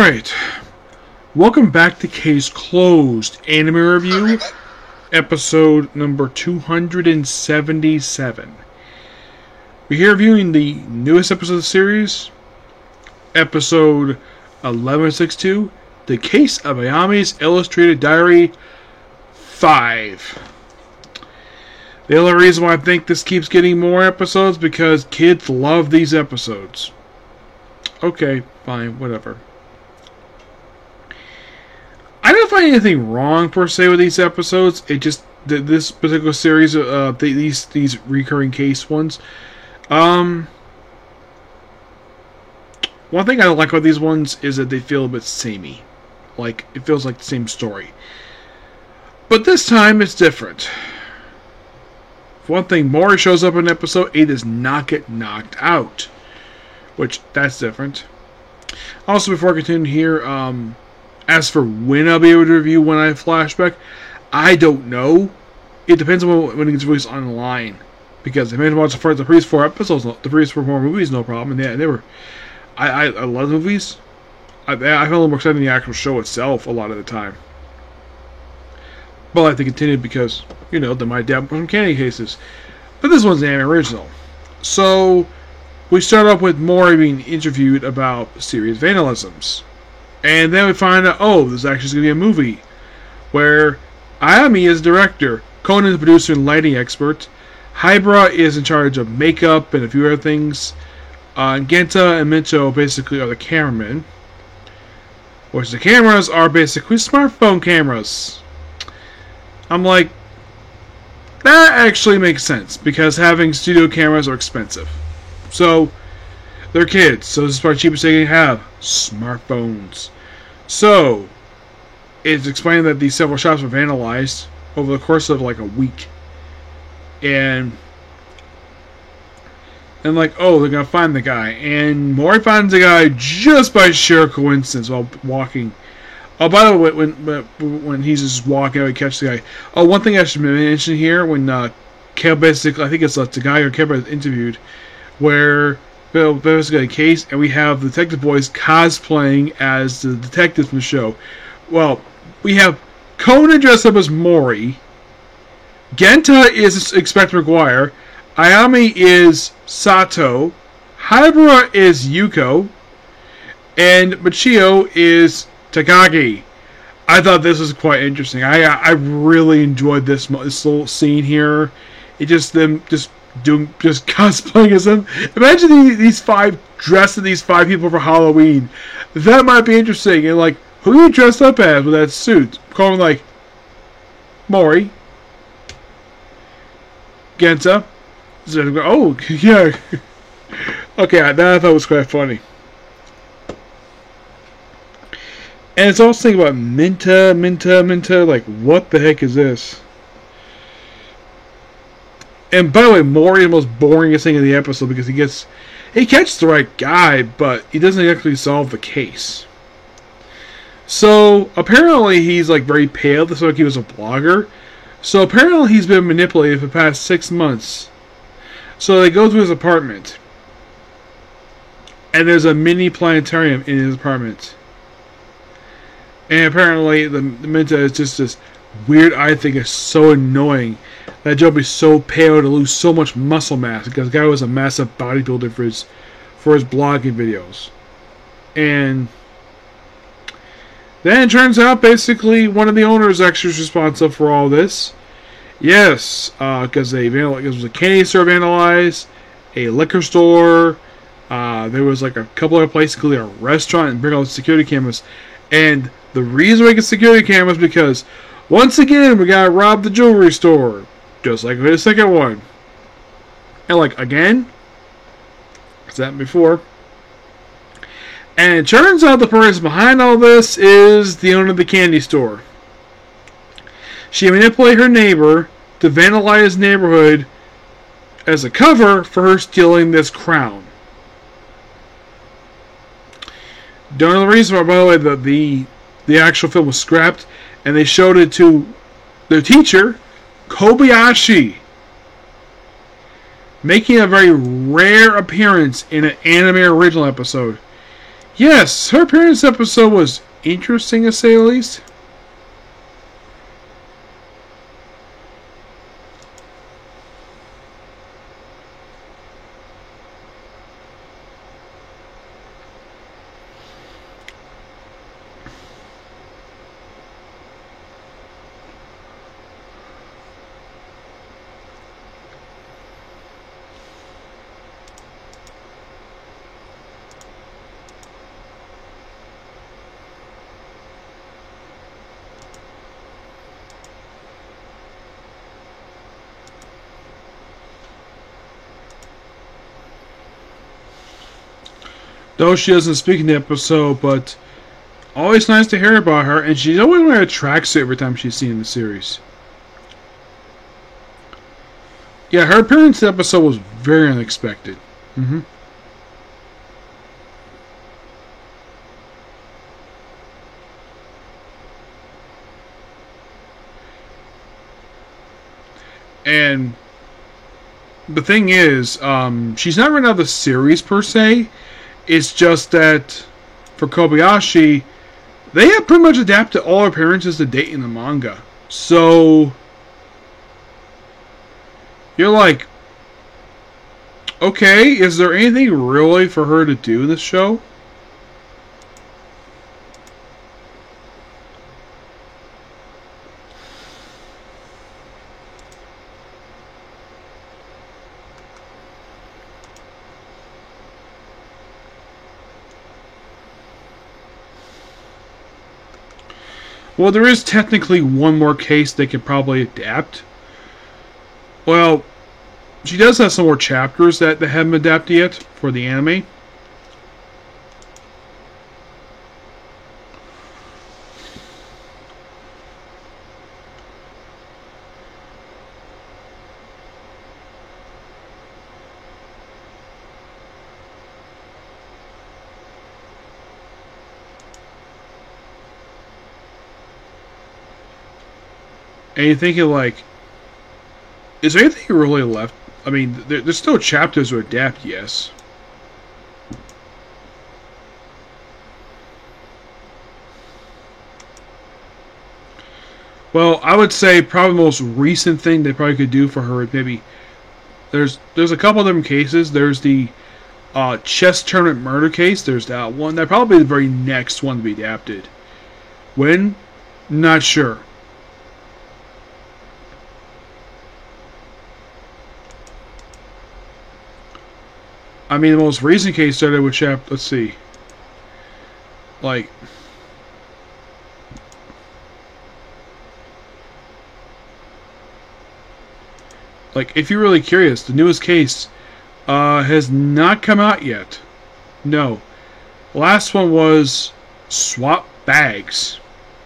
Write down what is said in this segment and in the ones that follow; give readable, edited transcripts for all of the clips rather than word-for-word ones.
Alright, welcome back to Case Closed Anime Review, episode number 277. We're here reviewing the newest episode of the series, episode 1162, The Case of Ayami's Illustrated Diary 5. The only reason why I think this keeps getting more episodes because kids love these episodes. Okay, fine, whatever. I don't find anything wrong per se with these episodes. It just this particular series, these recurring case ones. One thing I don't like about these ones is that they feel a bit samey, like it feels like the same story. But this time it's different. For one thing, Mori shows up in episode 8, does not get knocked out, which that's different. Also, before I continue here, as for when I'll be able to review When I Flashback, I don't know. It depends on when it gets released online. Because if I watch the previous 4 episodes, the previous 4 movies, no problem. And they were. I love the movies. I found a little more exciting than the actual show itself a lot of the time. But I like to continue because, you know, they might dabble from candy cases. But this one's an anime original. So, we start off with Mori being interviewed about serious vandalisms. And then we find out, oh, there's actually going to be a movie where Ayami is director, Conan is the producer and lighting expert, Hybra is in charge of makeup and a few other things, Genta and Mincho basically are the cameramen, which the cameras are basically smartphone cameras. I'm like, that actually makes sense, because having studio cameras are expensive. So, they're kids, so this is probably the cheapest they can have. Smartphones. So, it's explained that these several shops were vandalized over the course of like a week. And like, oh, they're gonna find the guy. And Mori finds the guy just by sheer coincidence while walking. Oh, by the way, when he's just walking out, he catches the guy. Oh, one thing I should mention here, when Kev basically, I think it's the guy or Kev interviewed, where Bill basically got a case, and we have the detective boys cosplaying as the detectives from the show. Well, we have Conan dressed up as Mori, Genta is Inspector McGuire, Ayami is Sato, Hybra is Yuko, and Michio is Takagi. I thought this was quite interesting. I really enjoyed this little scene here. It just them just cosplaying as them. Imagine these 5 dressed as these 5 people for Halloween. That might be interesting. And like, who are you dressed up as with that suit? Calling like Mori, Genta. Oh yeah. Okay, that I thought was quite funny. And it's also thinking about Minta. Like, what the heck is this? And by the way, Mori is the most boringest thing in the episode because he catches the right guy, but he doesn't actually solve the case. So apparently he's like very pale. This is like he was a blogger. So apparently he's been manipulated for the past 6 months. So they go to his apartment, and there's a mini planetarium in his apartment. And apparently the Minta is just this weird eye thing is so annoying. That Joe be so pale to lose so much muscle mass because the guy was a massive bodybuilder for his blogging videos. And then it turns out basically one of the owners actually is responsible for all this. Yes, because it was a candy store vandalized, a liquor store, there was like a couple other places, including a restaurant, and bring all the security cameras. And the reason we get security cameras is because once again we gotta rob the jewelry store. Just like the second one. And like, again? It's happened before. And it turns out the person behind all this is the owner of the candy store. She manipulated her neighbor to vandalize his neighborhood as a cover for her stealing this crown. Don't know the reason why, by the way, the actual film was scrapped, and they showed it to their teacher, Kobayashi, making a very rare appearance in an anime original episode. Yes, her appearance episode was interesting to say the least. Though she doesn't speak in the episode, but always nice to hear about her, and she's always wearing a tracksuit every time she's seen in the series. Yeah, her appearance in the episode was very unexpected. And the thing is, she's not running out of the series per se. It's just that for Kobayashi, they have pretty much adapted all appearances to date in the manga. So you're like, okay, is there anything really for her to do in this show? Well, there is technically one more case they could probably adapt. Well, she does have some more chapters that they haven't adapted yet for the anime. And you're thinking, like, is there anything really left? I mean, there's still chapters to adapt, yes. Well, I would say probably the most recent thing they probably could do for her is maybe there's a couple of different cases. There's the chess tournament murder case. There's that one. That probably be the very next one to be adapted. When? Not sure. I mean, the most recent case started with let's see. Like, if you're really curious, the newest case has not come out yet. No. Last one was Swap Bags,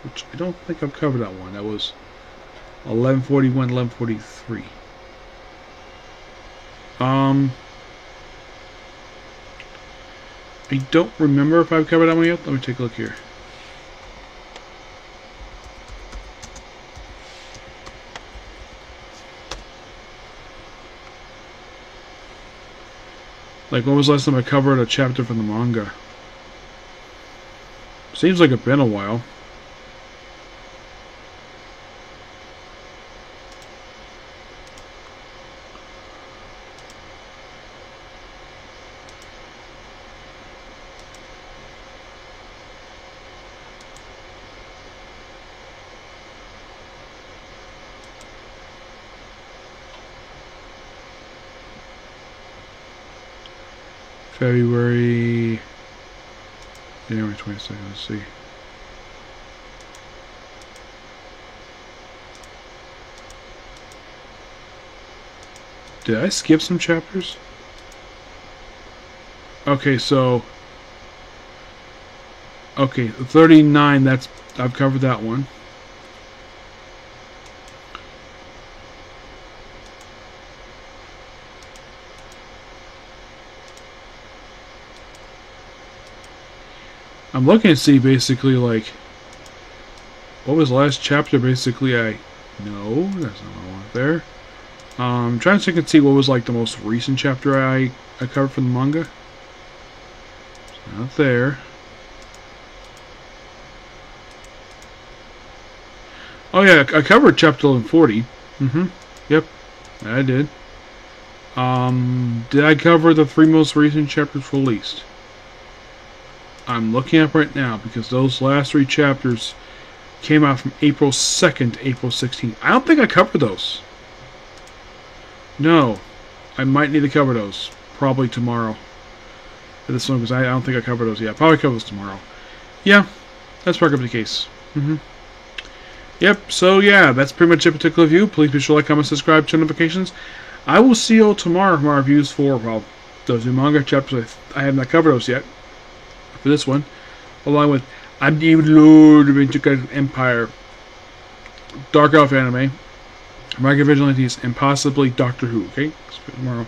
which I don't think I've covered that one. That was 1141, 1143. I don't remember if I've covered that one yet. Let me take a look here. Like, when was the last time I covered a chapter from the manga? Seems like it's been a while. January 22nd, let's see. Did I skip some chapters? Okay, so... Okay, 39, I've covered that one. I'm looking to see basically, like, what was the last chapter basically no, that's not what I want there. I'm trying to check and see what was like the most recent chapter I covered from the manga. It's not there. Oh yeah, I covered chapter 1140. Yep, I did. Did I cover the 3 most recent chapters released? I'm looking up right now because those last 3 chapters came out from April 2nd to April 16th. I don't think I covered those. No, I might need to cover those probably tomorrow. For this one, because I don't think I covered those yet. Probably cover those tomorrow. Yeah, that's probably the case. Yep. So yeah, that's pretty much it. Particular review. Please be sure to like, comment, subscribe, turn notifications. I will see you all tomorrow for my reviews for those new manga chapters. I have not covered those yet for this one, along with I'm the Lord of Intergalactic Empire, Dark Elf Anime, Mega Vigilantes, and possibly Doctor Who. Okay, tomorrow.